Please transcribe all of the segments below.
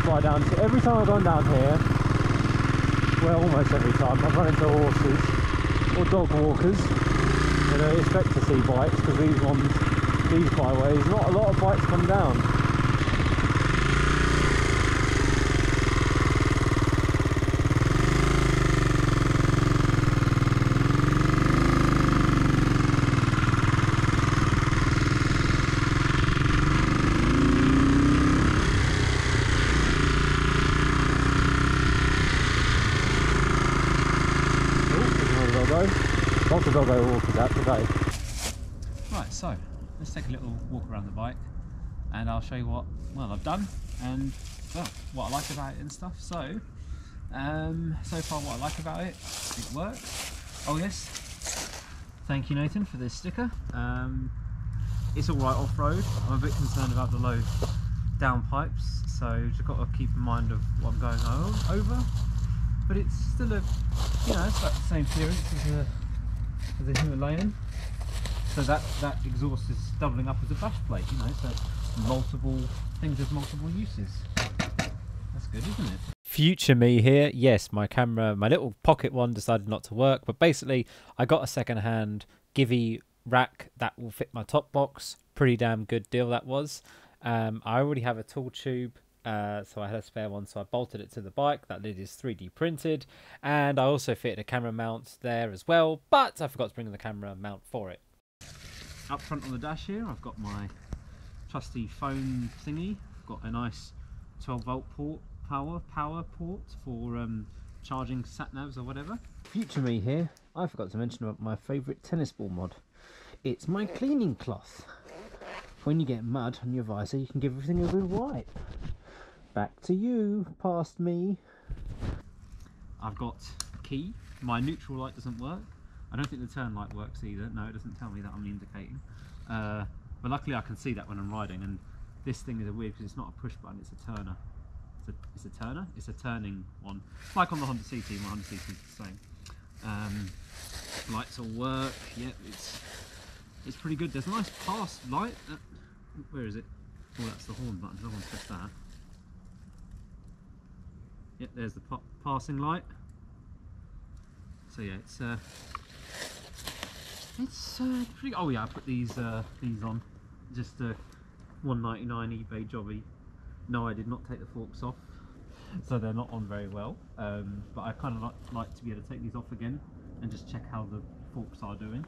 by down to, every time I've gone down here, well, almost every time, I've run into horses or dog walkers. You know, expect to see bites because these byways, not a lot of bites come down. Lots of doggo walkers out today. Right, so let's take a little walk around the bike and I'll show you what, well, I've done and, well, what I like about it and stuff. So, so far what I like about it works. Oh yes, thank you Nathan for this sticker. It's alright off-road. I'm a bit concerned about the low downpipes, so just got to keep in mind of what I'm going over. But it's still a, you know, it's like the same clearance as a Himalayan. So that exhaust is doubling up as a bash plate, you know, so multiple things with multiple uses. That's good, isn't it? Future me here. Yes, my camera, my little pocket one decided not to work, but basically I got a second-hand Givi rack that will fit my top box. Pretty damn good deal that was. I already have a tool tube. So I had a spare one, so I bolted it to the bike. That lid is 3D printed, and I also fitted a camera mount there as well, but I forgot to bring the camera mount for it. Up front on the dash here, I've got my trusty phone thingy. I've got a nice 12-volt port, power port for charging sat navs or whatever. Future me here. I forgot to mention about my favourite tennis ball mod. It's my cleaning cloth. When you get mud on your visor, you can give everything a good wipe. Back to you, past me. I've got a key. My neutral light doesn't work. I don't think the turn light works either. No, it doesn't tell me that I'm indicating. But luckily I can see that when I'm riding, and this thing is weird because it's not a push button, it's a turner. It's a turner? It's a turning one. Like on the Honda CT, my Honda CT is the same. Lights all work. Yep, it's pretty good. There's a nice pass light. Where is it? Oh, that's the horn button. No one's pressed that. Yep, there's the passing light. So yeah, it's pretty. Oh yeah, I put these on. Just a $1.99 eBay jobby. No, I did not take the forks off, so they're not on very well. But I kind of like to be able to take these off again and just check how the forks are doing.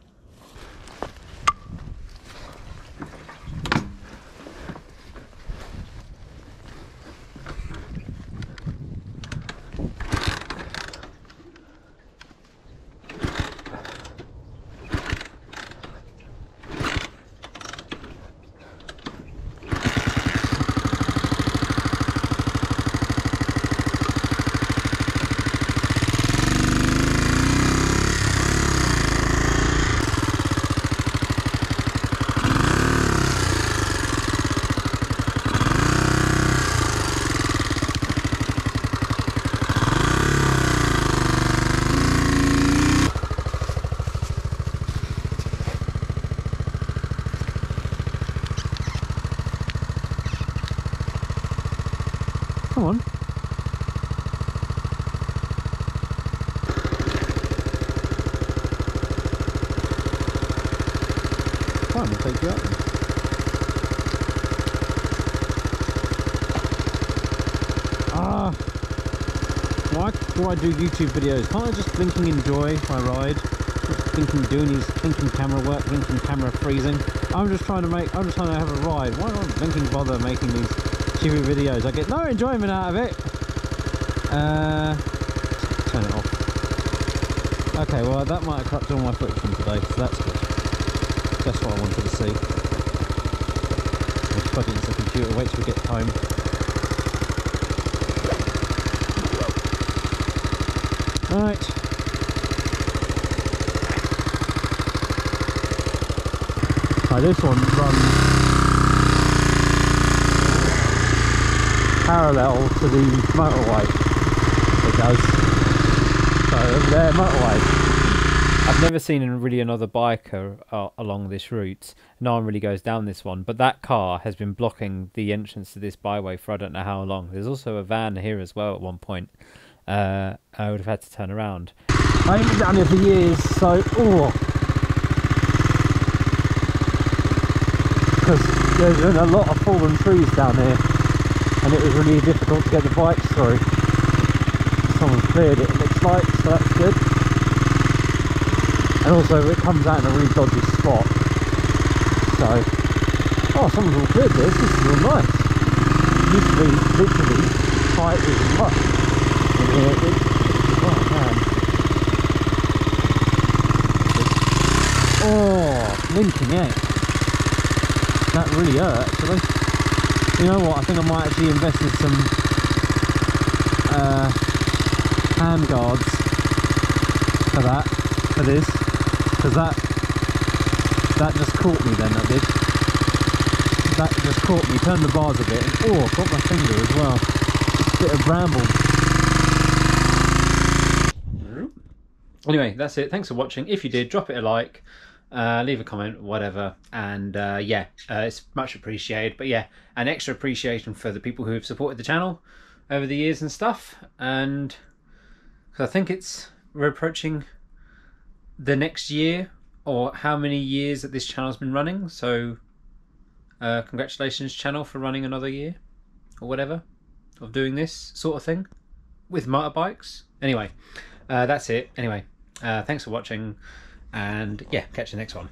Come on. Fine, we'll take you up then. Why do I do YouTube videos? Can't I just blink and enjoy my ride? Blinking, doing these blinking camera work, blinking camera freezing. I'm just trying to have a ride. Why do I blinking bother making these stupid videos? I get no enjoyment out of it. Turn it off. Okay, well that might have cut all my footage from today, so that's good. That's what I wanted to see. Let's plug it into the computer, wait till we get home. Right. Now this one runs parallel to the motorway. It does. So over there, motorway. I've never seen really another biker along this route. No one really goes down this one, but that car has been blocking the entrance to this byway for I don't know how long. There's also a van here as well at one point. I would have had to turn around. I haven't been down here for years, so because there's been a lot of fallen trees down here, and it was really difficult to get the bikes through. Someone's cleared it looks like, so that's good. And also it comes out in a really dodgy spot. So, oh, someone's all cleared this. This is real nice. It used to be literally tight as much in here. Oh man. Oh, blinking out. That really hurt actually. You know what? I think I might actually invest in some hand guards for this, because that just caught me then, that did. That just caught me, turned the bars a bit, and oh, got my finger as well. Just a bit of bramble. Anyway, that's it. Thanks for watching. If you did, drop it a like, leave a comment, whatever, and yeah, it's much appreciated. But yeah, an extra appreciation for the people who have supported the channel over the years and stuff, and because I think we're approaching the next year, or how many years that this channel's been running, so congratulations channel for running another year or whatever of doing this sort of thing with motorbikes. Anyway, that's it. Anyway, thanks for watching, and yeah, catch you next one.